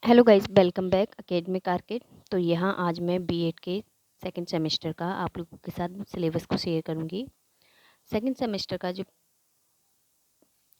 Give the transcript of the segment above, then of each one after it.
Hello guys, welcome back academic arcade. तो यहाँ आज मैं बीएड के सेकंड सेमेस्टर का आप लोगों के साथ सिलेबस को शेयर करूँगी। सेकंड सेमेस्टर का जो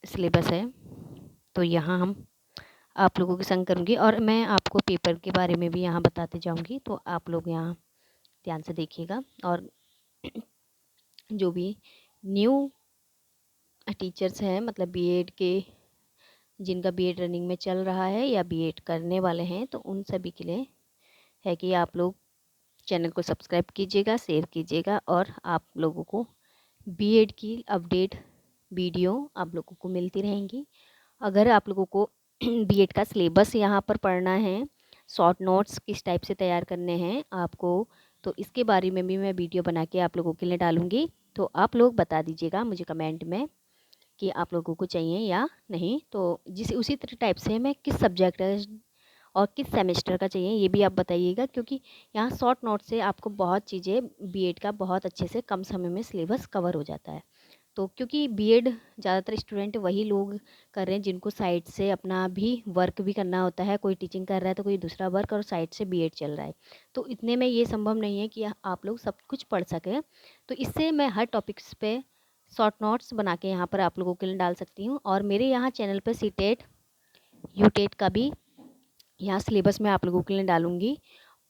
सिलेबस है तो यहाँ हम आप लोगों के संग करूँगी और मैं आपको पेपर के बारे में भी यहाँ बताते जाऊँगी, तो आप लोग यहाँ ध्यान से देखिएगा। और जो भी न्यू टीचर्स हैं, मतलब बीएड के जिनका बीएड रनिंग में चल रहा है या बीएड करने वाले हैं, तो उन सभी के लिए है कि आप लोग चैनल को सब्सक्राइब कीजिएगा, शेयर कीजिएगा और आप लोगों को बीएड की अपडेट वीडियो आप लोगों को मिलती रहेंगी। अगर आप लोगों को बीएड का सिलेबस यहाँ पर पढ़ना है, शॉर्ट नोट्स किस टाइप से तैयार करने हैं आपको, तो इसके बारे में भी मैं वीडियो बना के आप लोगों के लिए डालूँगी। तो आप लोग बता दीजिएगा मुझे कमेंट में कि आप लोगों को चाहिए या नहीं। तो जिस उसी तरह टाइप से मैं किस सब्जेक्ट और किस सेमेस्टर का चाहिए ये भी आप बताइएगा, क्योंकि यहाँ शॉर्ट नोट से आपको बहुत चीज़ें बीएड का बहुत अच्छे से कम समय में सिलेबस कवर हो जाता है। तो क्योंकि बीएड ज़्यादातर स्टूडेंट वही लोग कर रहे हैं जिनको साइड से अपना भी वर्क भी करना होता है, कोई टीचिंग कर रहा है तो कोई दूसरा वर्क और साइड से बीएड चल रहा है। तो इतने में ये संभव नहीं है कि आप लोग सब कुछ पढ़ सकें। तो इससे मैं हर टॉपिक्स पे शॉर्ट नोट्स बना के यहाँ पर आप लोगों के लिए डाल सकती हूँ। और मेरे यहाँ चैनल पर सीटेट यूटेट का भी यहाँ सिलेबस मैं आप लोगों के लिए डालूँगी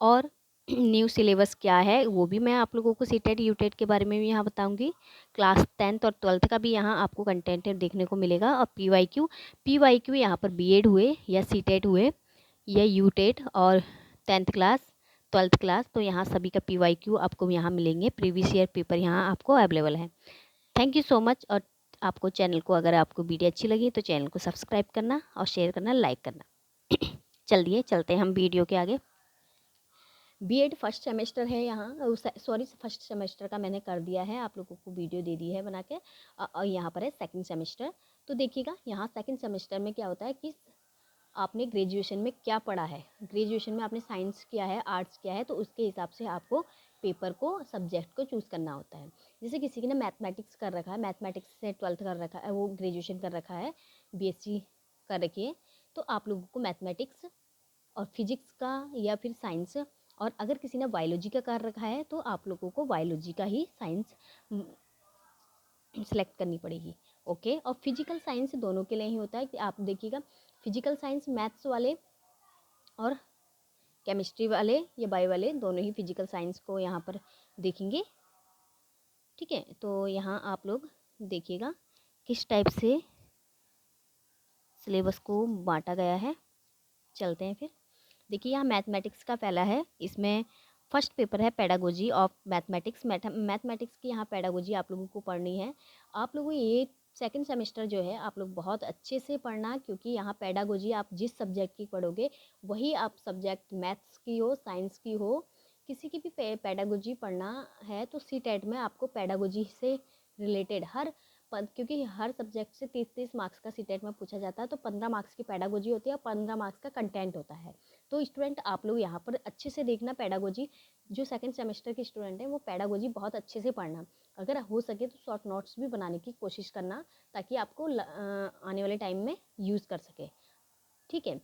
और न्यू सिलेबस क्या है वो भी मैं आप लोगों को सीटेट यूटेट के बारे में भी यहाँ बताऊँगी। क्लास 10th और 12th का भी यहाँ आपको कंटेंट देखने को मिलेगा। और पीवाईक्यू यहाँ पर बीएड हुए या सीटेट हुए या यूटेट और 10th क्लास 12th क्लास, तो यहाँ सभी का पीवाईक्यू आपको यहाँ मिलेंगे। प्रीवियस ईयर पेपर यहाँ आपको अवेलेबल है। Thank you so much. और आपको चैनल को, अगर आपको वीडियो अच्छी लगी तो चैनल को सब्सक्राइब करना और शेयर करना, लाइक करना। चलिए चलते हैं हम वीडियो के आगे। बीएड फर्स्ट सेमेस्टर है यहाँ, सॉरी फर्स्ट सेमेस्टर का मैंने कर दिया है, आप लोगों को वीडियो दे दी है बना के। और यहाँ पर है सेकंड सेमेस्टर। तो देखिएगा यहाँ सेकंड सेमेस्टर में क्या होता है कि आपने ग्रेजुएशन में क्या पढ़ा है, ग्रेजुएशन में आपने साइंस किया है, आर्ट्स किया है, तो उसके हिसाब से आपको पेपर को, सब्जेक्ट को चूज़ करना होता है। जैसे किसी ने मैथमेटिक्स कर रखा है, मैथमेटिक्स से 12th कर रखा है, वो ग्रेजुएशन कर रखा है, बीएससी कर रखी है, तो आप लोगों को मैथमेटिक्स और फिजिक्स का या फिर साइंस, और अगर किसी ने बायोलॉजी का कर रखा है तो आप लोगों को बायोलॉजी का ही साइंस सेलेक्ट करनी पड़ेगी। ओके। और फिजिकल साइंस दोनों के लिए ही होता है कि आप देखिएगा, फिजिकल साइंस मैथ्स वाले और केमिस्ट्री वाले या बायो वाले दोनों ही फिजिकल साइंस को यहाँ पर देखेंगे। ठीक है, तो यहाँ आप लोग देखिएगा किस टाइप से सिलेबस को बांटा गया है। चलते हैं फिर। देखिए यहाँ मैथमेटिक्स का पहला है, इसमें फर्स्ट पेपर है पेडागोजी ऑफ मैथमेटिक्स। मैथमेटिक्स की यहाँ पेडागोजी आप लोगों को पढ़नी है। आप लोगों ये सेकंड सेमेस्टर जो है आप लोग बहुत अच्छे से पढ़ना, क्योंकि यहाँ पेडागोजी आप जिस सब्जेक्ट की पढ़ोगे वही आप सब्जेक्ट, मैथ्स की हो, साइंस की हो, किसी की भी पेडागोजी पढ़ना है तो सीटेट में आपको पेडागोजी से रिलेटेड क्योंकि हर सब्जेक्ट से 30-30 मार्क्स का सीटेट में पूछा जाता है, तो 15 मार्क्स की पेडागोजी होती है और 15 मार्क्स का कंटेंट होता है। तो स्टूडेंट आप लोग यहाँ पर अच्छे से देखना पेडागोजी, जो सेकंड सेमेस्टर के स्टूडेंट हैं वो पेडागोजी बहुत अच्छे से पढ़ना। अगर हो सके तो शॉर्ट नोट्स भी बनाने की कोशिश करना, ताकि आपको आने वाले टाइम में यूज़ कर सके। ठीक है,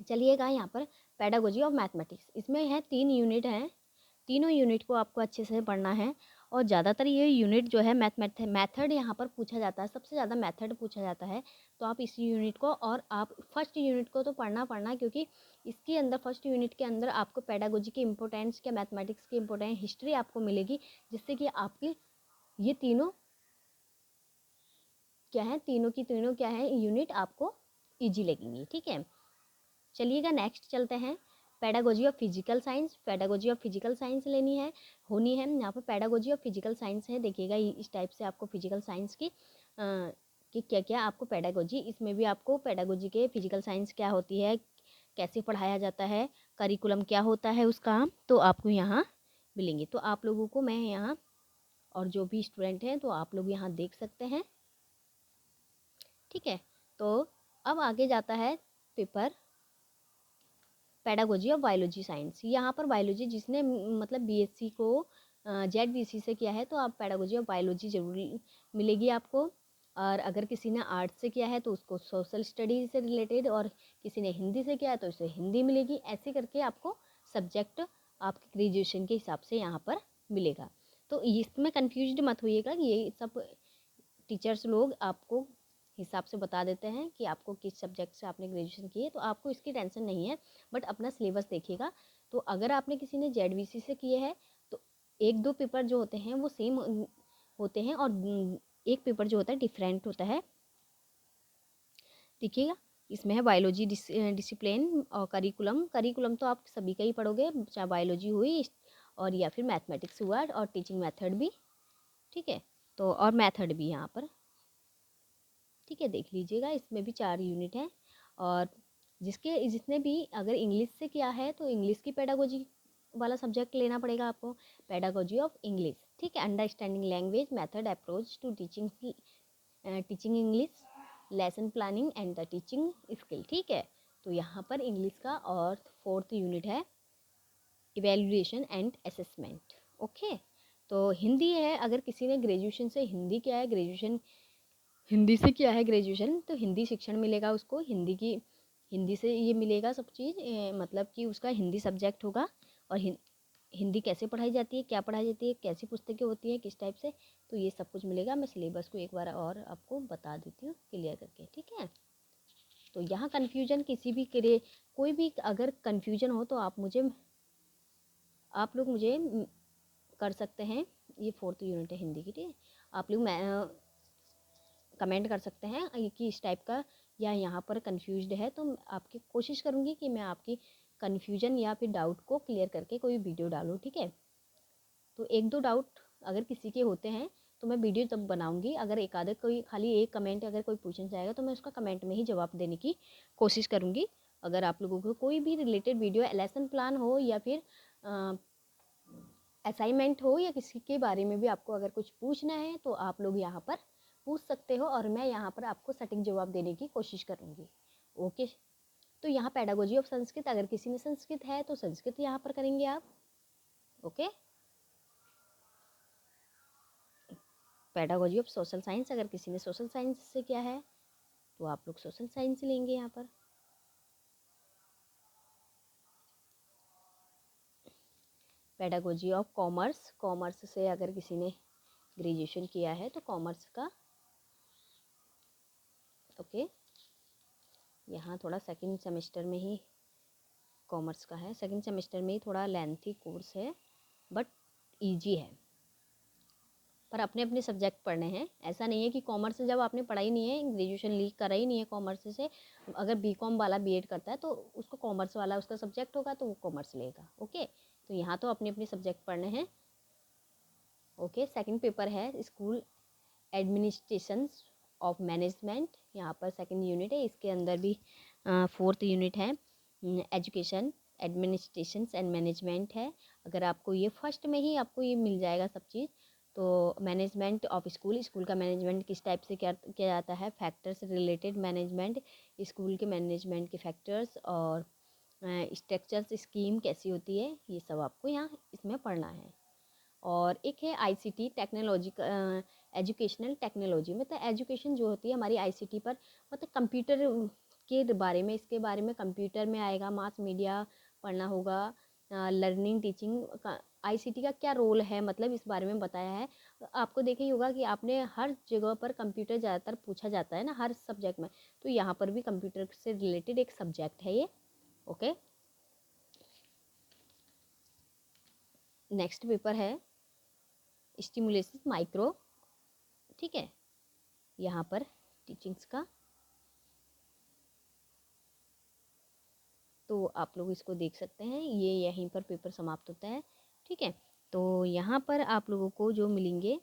चलिएगा यहाँ पर पेडागोजी ऑफ मैथमेटिक्स, इसमें है 3 यूनिट हैं, तीनों यूनिट को आपको अच्छे से पढ़ना है। और ज़्यादातर ये यूनिट जो है मैथड यहाँ पर पूछा जाता है, सबसे ज़्यादा मैथड पूछा जाता है। तो आप इस यूनिट को, और आप फर्स्ट यूनिट को तो पढ़ना, क्योंकि इसके अंदर फर्स्ट यूनिट के अंदर आपको पेडागोजी की इंपॉर्टेंस, क्या मैथमेटिक्स की इंपॉर्टेंस, हिस्ट्री आपको मिलेगी, जिससे कि आपकी ये तीनों क्या है, तीनों की तीनों क्या है यूनिट आपको ईजी लगेंगी। ठीक है, चलिएगा नेक्स्ट चलते हैं। Pedagogy of physical science, pedagogy of physical science लेनी है, होनी है। यहाँ पर पेडागोजी ऑफ फिजिकल साइंस है, देखिएगा इस टाइप से आपको फिजिकल साइंस की कि क्या क्या आपको पेडागोजी, इसमें भी आपको पेडागोजी के फिजिकल साइंस क्या होती है, कैसे पढ़ाया जाता है, करिकुलम क्या होता है उसका, तो आपको यहाँ मिलेंगे। तो आप लोगों को मैं यहाँ, और जो भी स्टूडेंट हैं तो आप लोग यहाँ देख सकते हैं। ठीक है, तो अब आगे जाता है paper pedagogy of biology science. यहाँ पर बायोलॉजी जिसने मतलब बीएससी को जेडबीसी से किया है, तो आप पेडागोजी ऑफ बायोलॉजी जरूर मिलेगी आपको। और अगर किसी ने आर्ट्स से किया है तो उसको सोशल स्टडीज से रिलेटेड, और किसी ने हिंदी से किया है तो उसे हिंदी मिलेगी। ऐसे करके आपको सब्जेक्ट आपके ग्रेजुएशन के हिसाब से यहाँ पर मिलेगा। तो इसमें कन्फ्यूज्ड मत होइएगा कि ये सब टीचर्स लोग आपको हिसाब से बता देते हैं कि आपको किस सब्जेक्ट से आपने ग्रेजुएशन की है, तो आपको इसकी टेंशन नहीं है। बट अपना सिलेबस देखिएगा। तो अगर आपने किसी ने जेडवीसी से किए हैं तो एक दो पेपर जो होते हैं वो सेम होते हैं, और एक पेपर जो होता है डिफरेंट होता है। देखिएगा, इसमें है बायोलॉजी डिसिप्लिन और करिकुलम तो आप सभी का ही पढ़ोगे, चाहे बायोलॉजी हुई और या फिर मैथमेटिक्स हुआ, और टीचिंग मेथड भी, ठीक है। तो और मेथड भी यहाँ पर, ठीक है, देख लीजिएगा। इसमें भी 4 यूनिट हैं, और जिसने भी अगर इंग्लिश से किया है तो इंग्लिश की पेडागोजी वाला सब्जेक्ट लेना पड़ेगा आपको, पेडागोजी ऑफ इंग्लिश, ठीक है। Understanding language method approach to teaching English, lesson planning and the teaching skill, ठीक है। तो यहाँ पर इंग्लिश का, और 4th यूनिट है इवेल्युएशन एंड असेसमेंट, ओके। तो हिंदी है, अगर किसी ने ग्रेजुएशन से हिंदी किया है, हिंदी से किया है ग्रेजुएशन, तो हिंदी शिक्षण मिलेगा उसको, हिंदी से ये मिलेगा सब चीज़, मतलब कि उसका हिंदी सब्जेक्ट होगा। और हिंदी कैसे पढ़ाई जाती है, क्या पढ़ाई जाती है, कैसी पुस्तकें होती हैं, किस टाइप से, तो ये सब कुछ मिलेगा। मैं सिलेबस को एक बार और आपको बता देती हूँ क्लियर करके, ठीक है। तो यहाँ कन्फ्यूजन किसी भी कोई भी अगर कन्फ्यूजन हो तो आप लोग मुझे कर सकते हैं। ये 4th यूनिट है हिंदी की, ठीक है। आप लोग कमेंट कर सकते हैं कि इस टाइप का या यहाँ पर कंफ्यूज्ड है, तो आपकी कोशिश करूँगी कि मैं आपकी कन्फ्यूजन या फिर डाउट को क्लियर करके कोई वीडियो डालूँ, ठीक है। तो एक दो डाउट अगर किसी के होते हैं तो मैं वीडियो तब बनाऊँगी। अगर एक आधे कोई खाली एक कमेंट अगर कोई पूछना चाहेगा तो मैं उसका कमेंट में ही जवाब देने की कोशिश करूँगी। अगर आप लोगों को कोई भी रिलेटेड वीडियो, लेसन प्लान हो या फिर असाइनमेंट हो, या किसी के बारे में भी आपको अगर कुछ पूछना है तो आप लोग यहाँ पर पूछ सकते हो, और मैं यहाँ पर आपको सटीक जवाब देने की कोशिश करूँगी, ओके। तो यहाँ पेडागोजी ऑफ संस्कृत, अगर किसी में संस्कृत है तो संस्कृत यहाँ पर करेंगे आप, okay. Pedagogy of social science, अगर किसी ने सोशल साइंस से किया है तो आप लोग सोशल साइंस लेंगे यहाँ पर। पेडागोजी ऑफ कॉमर्स से अगर किसी ने ग्रेजुएशन किया है तो कॉमर्स का, ओके। यहाँ थोड़ा सेकंड सेमेस्टर में ही कॉमर्स का है, सेकंड सेमेस्टर में ही थोड़ा लेंथी कोर्स है बट इजी है, पर अपने अपने सब्जेक्ट पढ़ने हैं। ऐसा नहीं है कि कॉमर्स से जब आपने पढ़ाई नहीं है, ग्रेजुएशन लीक करा ही नहीं है कॉमर्स से, अगर बीकॉम वाला बीएड करता है तो उसको कॉमर्स वाला उसका सब्जेक्ट होगा तो वो कॉमर्स लेगा, ओके। तो यहाँ तो अपने अपने सब्जेक्ट पढ़ने हैं, ओके। सेकंड पेपर है स्कूल एडमिनिस्ट्रेशन ऑफ मैनेजमेंट, यहाँ पर सेकंड यूनिट है। इसके अंदर भी 4th यूनिट है एजुकेशन एडमिनिस्ट्रेशन एंड मैनेजमेंट है। अगर आपको ये फर्स्ट में ही आपको ये मिल जाएगा सब चीज़, तो मैनेजमेंट ऑफ स्कूल का मैनेजमेंट किस टाइप से किया जाता है, फैक्टर्स रिलेटेड मैनेजमेंट, स्कूल के मैनेजमेंट के फैक्टर्स, और स्ट्रक्चर्स स्कीम कैसी होती है, ये सब आपको यहाँ इसमें पढ़ना है। और एक है आईसीटी टेक्नोलॉजी, एजुकेशनल टेक्नोलॉजी, मतलब एजुकेशन जो होती है हमारी आईसीटी पर, मतलब कंप्यूटर के बारे में, इसके बारे में कंप्यूटर में आएगा, मास मीडिया पढ़ना होगा, लर्निंग टीचिंग का आईसीटी का क्या रोल है, मतलब इस बारे में बताया है। आपको देखा ही होगा कि आपने हर जगह पर कंप्यूटर ज़्यादातर पूछा जाता है ना, हर सब्जेक्ट में, तो यहाँ पर भी कंप्यूटर से रिलेटेड एक सब्जेक्ट है ये, ओके। नेक्स्ट पेपर है स्टिमुलेशन माइक्रो, ठीक है, यहाँ पर टीचिंग्स का, तो आप लोग इसको देख सकते हैं। ये यहीं पर पेपर समाप्त होता है, ठीक है। तो यहाँ पर आप लोगों को जो मिलेंगे,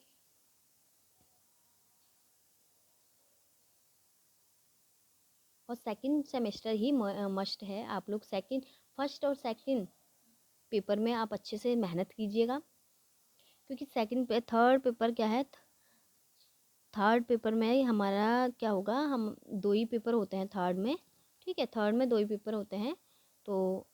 और सेकंड सेमेस्टर ही मस्ट है। आप लोग फर्स्ट और सेकंड पेपर में आप अच्छे से मेहनत कीजिएगा, क्योंकि थर्ड पेपर क्या है, थर्ड पेपर में हमारा क्या होगा, हम 2 ही पेपर होते हैं थर्ड में, ठीक है। थर्ड में 2 ही पेपर होते हैं, तो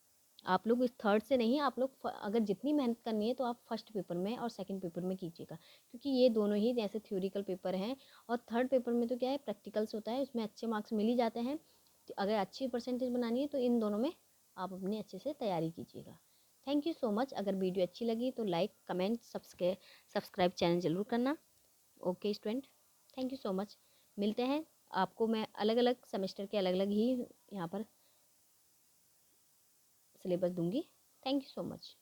आप लोग इस थर्ड से नहीं, आप लोग अगर जितनी मेहनत करनी है तो आप फर्स्ट पेपर में और सेकंड पेपर में कीजिएगा, क्योंकि ये दोनों ही जैसे थ्योरिकल पेपर हैं। और थर्ड पेपर में तो क्या है, प्रैक्टिकल्स होता है, उसमें अच्छे मार्क्स मिल ही जाते हैं। तो अगर अच्छी परसेंटेज बनानी है तो इन दोनों में आप अपनी अच्छे से तैयारी कीजिएगा। Thank you so much. अगर वीडियो अच्छी लगी तो लाइक, कमेंट, सब्सक्राइब चैनल ज़रूर करना। Okay student, thank you so much. मिलते हैं, आपको मैं अलग अलग सेमेस्टर के अलग अलग ही यहाँ पर सिलेबस दूंगी। Thank you so much.